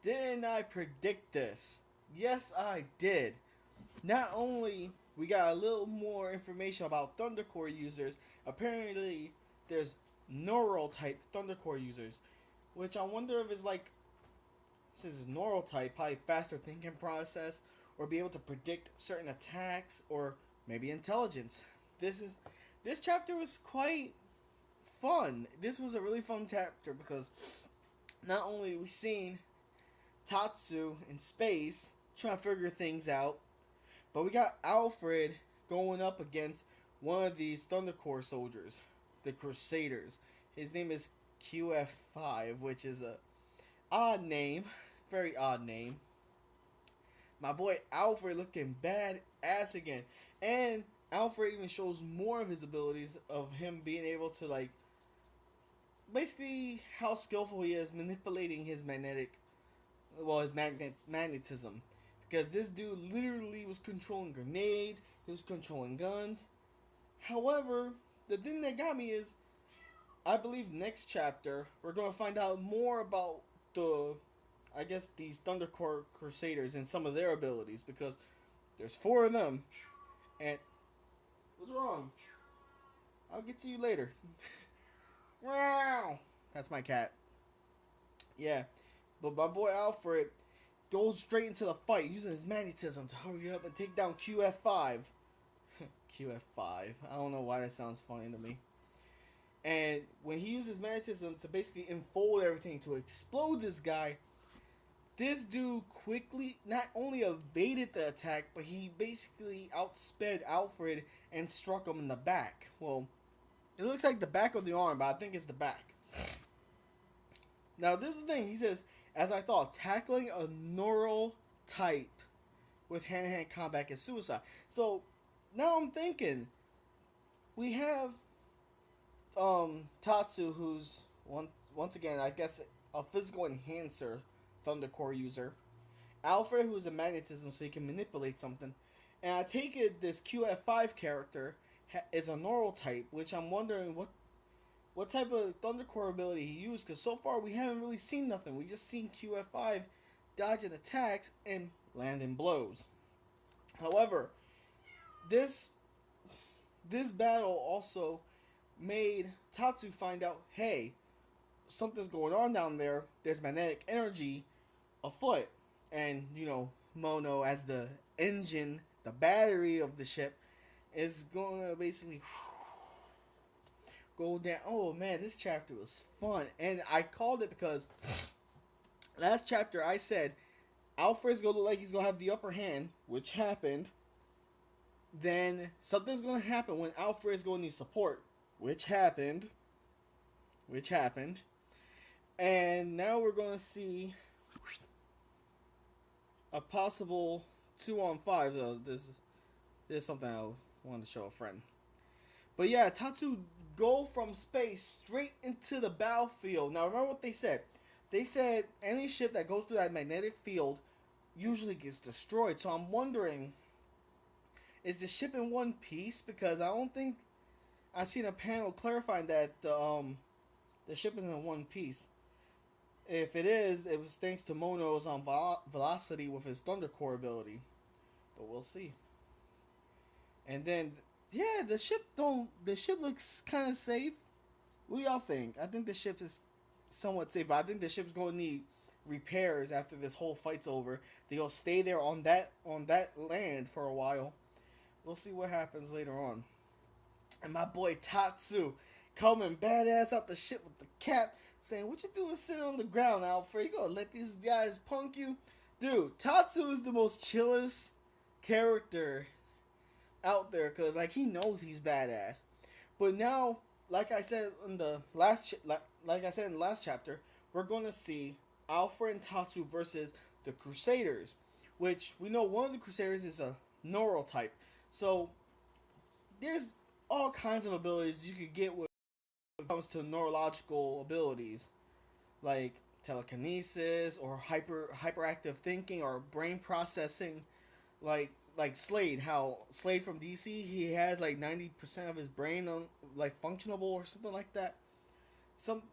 Didn't I predict this? Yes, I did. Not only we got a little more information about Thunder Core users, apparently there's neural type Thunder Core users, which I wonder if it's like, since it's neural type, probably faster thinking process, or be able to predict certain attacks, or maybe intelligence. This is this chapter was quite fun. This was a really fun chapter because not only we seen Tatsu in space trying to figure things out, but we got Alfred going up against one of these Thunder Corps soldiers, the Crusaders. His name is QF5, which is a odd name, very odd name. My boy Alfred looking bad ass again, and Alfred even shows more of his abilities of him being able to like basically how skillful he is manipulating his magnetism. Because this dude literally was controlling grenades, he was controlling guns. However, the thing that got me is, I believe next chapter we're gonna find out more about I guess these Thunder Corps Crusaders and some of their abilities because there's four of them. And what's wrong? I'll get to you later. Wow, that's my cat. Yeah, but my boy Alfred goes straight into the fight using his magnetism to hurry up and take down QF5. QF5. I don't know why that sounds funny to me. And when he uses magnetism to basically enfold everything to explode this guy, this dude quickly not only evaded the attack, but he basically outsped Alfred and struck him in the back. Well, it looks like the back of the arm, but I think it's the back. Now, this is the thing. He says, as I thought, tackling a neural type with hand-to-hand combat is suicide. So, now I'm thinking, we have Tatsu, who's once again, I guess, a physical enhancer Thunder Core user. Alfred, who's a magnetism, so he can manipulate something. And I take it this QF5 character is a neural type, which I'm wondering what type of Thunder Core ability he used, because so far we haven't really seen nothing. We just seen QF5 dodging attacks and landing blows. However, this battle also made Tatsu find out, hey, something's going on down there. There's magnetic energy afoot. And, Mono, as the engine, the battery of the ship, is going to basically go down. Oh man, this chapter was fun. And I called it because last chapter I said Alfred's going to look like he's going to have the upper hand, which happened. Then something's going to happen when Alfred's going to need support, which happened. And now we're going to see a possible 2-on-5. This is something I wanted to show a friend. But yeah, Tatsu go from space straight into the battlefield. Now remember what they said. They said any ship that goes through that magnetic field usually gets destroyed. So I'm wondering, is the ship in one piece? Because I don't think I've seen a panel clarifying that the ship is in one piece. If it is, it was thanks to Mono's velocity with his Thunder Core ability. But we'll see. And then, yeah, the ship looks kind of safe. What do y'all think? I think the ship is somewhat safe. But I think the ship's going to need repairs after this whole fight's over. They'll stay there on that land for a while. We'll see what happens later on. And my boy Tatsu coming badass out the ship with the cap, saying, "What you doing sitting on the ground, Alfred? You gonna let these guys punk you?" Dude, Tatsu is the most chillest character out there, because like he knows he's badass. But now, like I said in the last chapter, we're gonna see Alfred and Tatsu versus the Crusaders, which we know one of the Crusaders is a neural type. So there's all kinds of abilities you could get when it comes to neurological abilities, like telekinesis or hyperactive thinking or brain processing. Like Slade, how Slade from DC, he has like 90% of his brain on like functionable or something like that.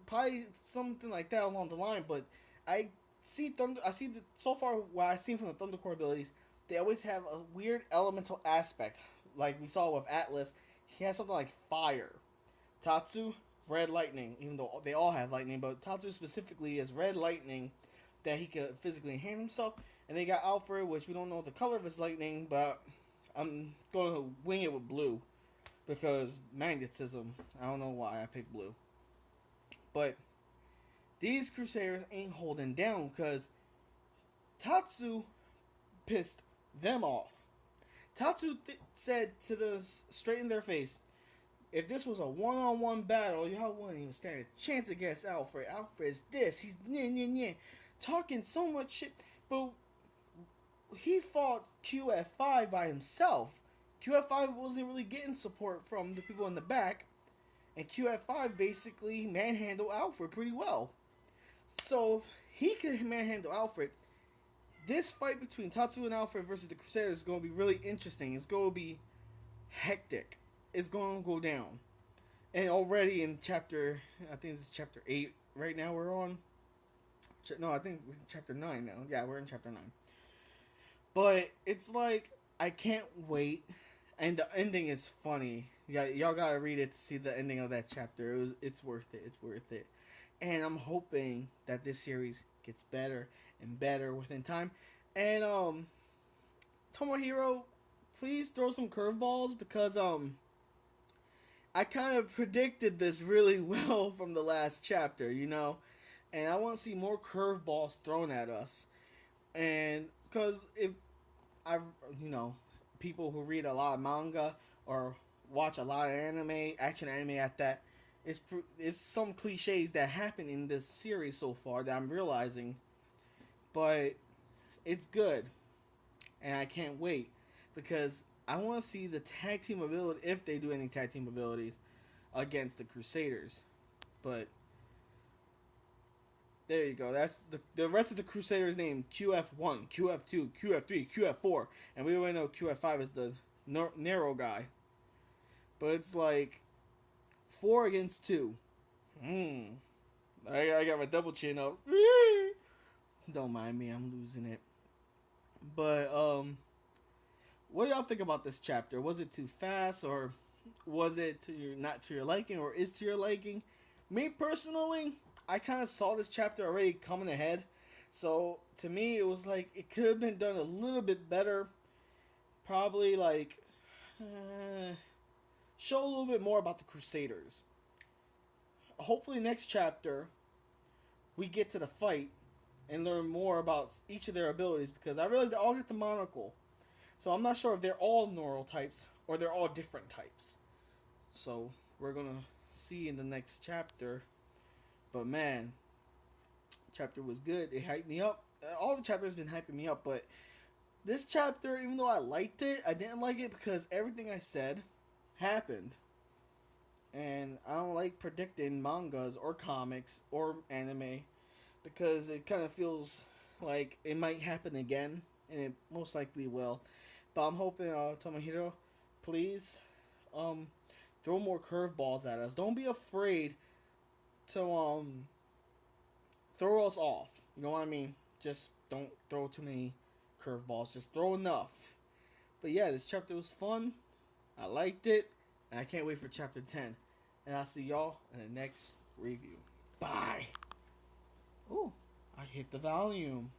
Probably something like that along the line. But I see Thunder. I see so far what I've seen from the Thunder Core abilities, they always have a weird elemental aspect. Like we saw with Atlas, he has something like fire. Tatsu, red lightning. Even though they all have lightning, but Tatsu specifically is red lightning that he could physically enhance himself. And they got Alfred, which we don't know the color of his lightning, but I'm going to wing it with blue because magnetism. I don't know why I picked blue, but these Crusaders ain't holding down because Tatsu pissed them off. Tatsu said to the straight in their face, if this was a one-on-one battle, y'all wouldn't even stand a chance against Alfred. Alfred's this, he's talking so much shit, but he fought QF5 by himself. QF5 wasn't really getting support from the people in the back, and QF5 basically manhandled Alfred pretty well. So if he could manhandle Alfred, this fight between Tatsu and Alfred versus the Crusaders is going to be really interesting. It's going to be hectic. It's going to go down. And already in chapter, I think this is chapter 8 right now we're on. No, I think we're in chapter 9 now. Yeah, we're in chapter 9. But it's like, I can't wait. And the ending is funny. Yeah, y'all gotta read it to see the ending of that chapter. It's worth it. It's worth it. And I'm hoping that this series gets better and better within time. And Tomohiro, please throw some curveballs because I kind of predicted this really well from the last chapter, you know, and I want to see more curveballs thrown at us. And because if I, you know, people who read a lot of manga or watch a lot of anime, action anime at that, it's some cliches that happen in this series so far that I'm realizing, but it's good, and I can't wait because I want to see the tag team ability if they do any tag team abilities against the Crusaders. But there you go. That's the rest of the Crusaders named QF1, QF2, QF3, QF4, and we already know QF5 is the narrow guy. But it's like 4 against 2. I got my double chin up. Don't mind me, I'm losing it. But what do y'all think about this chapter? Was it too fast, or was it not to your liking, or is to your liking? Me personally, I kind of saw this chapter already coming ahead, so to me it was like it could have been done a little bit better. Probably like show a little bit more about the Crusaders. Hopefully next chapter we get to the fight and learn more about each of their abilities, because I realize they all get the monocle. So I'm not sure if they're all neural types or they're all different types. So we're going to see in the next chapter. But man, chapter was good. It hyped me up. All the chapters have been hyping me up, but this chapter, even though I liked it, I didn't like it because everything I said happened. And I don't like predicting mangas or comics or anime because it kind of feels like it might happen again, and it most likely will. But I'm hoping, Tomohiro, please throw more curveballs at us. Don't be afraid to throw us off. You know what I mean? Just don't throw too many curveballs. Just throw enough. But yeah, this chapter was fun. I liked it. And I can't wait for chapter 10. And I'll see y'all in the next review. Bye. Ooh, I hit the volume.